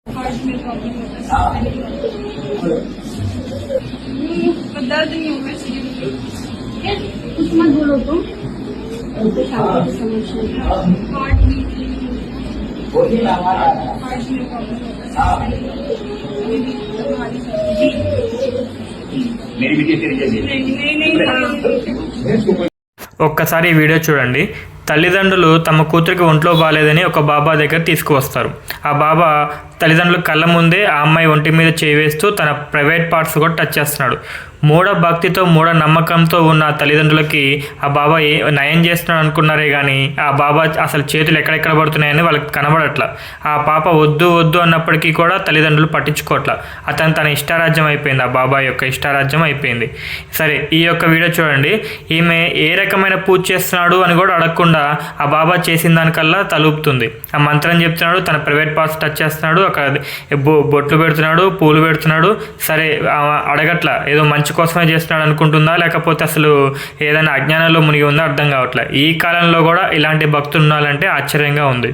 Heart में problem होता है, दर्द नहीं होगा सीरियसली। कुछ मत बोलो तुम, हार्ट में प्रॉब्लम होता है। ఒక్కసారి ఈ వీడియో చూడండి. తల్లిదండ్రులు తమ కూతురికి ఒంట్లో బాగాలేదని ఒక బాబా దగ్గర తీసుకువస్తారు. ఆ బాబా తల్లిదండ్రుల కళ్ళ ముందే ఆ అమ్మాయి ఒంటి మీద చేవేస్తూ తన ప్రైవేట్ పార్ట్స్ కూడా టచ్ చేస్తున్నాడు. మూఢ భక్తితో మూఢ నమ్మకంతో ఉన్న తల్లిదండ్రులకి ఆ బాబా నయం చేస్తున్నాడు అనుకున్నారే కానీ ఆ బాబా అసలు చేతులు ఎక్కడెక్కడ పడుతున్నాయని వాళ్ళకి కనబడట్లా. ఆ పాప వద్దు వద్దు అన్నప్పటికీ కూడా తల్లిదండ్రులు పట్టించుకోవట్లా. అతను తన ఇష్టారాజ్యం అయిపోయింది, ఆ బాబా యొక్క ఇష్టారాజ్యం అయిపోయింది. సరే, ఈ యొక్క వీడియో చూడండి. ఈమె ఏ రకమైన పూజ చేస్తున్నాడు అని కూడా అడగకుండా ఆ బాబా చేసిన దానికల్లా తలుపుతుంది. ఆ మంత్రం చెప్తున్నాడు, తన ప్రైవేట్ పార్ట్స్ టచ్ చేస్తున్నాడు, అక్కడ బొట్లు పెడుతున్నాడు, పూలు పెడుతున్నాడు. సరే, అడగట్లా, ఏదో మంచి కోసమే చేస్తున్నాడు అనుకుంటుందా లేకపోతే అసలు ఏదైనా అజ్ఞానంలో మునిగి ఉందా అర్థం కావట్లేదు. ఈ కాలంలో కూడా ఇలాంటి భక్తులు ఉండాలంటే ఆశ్చర్యంగా ఉంది.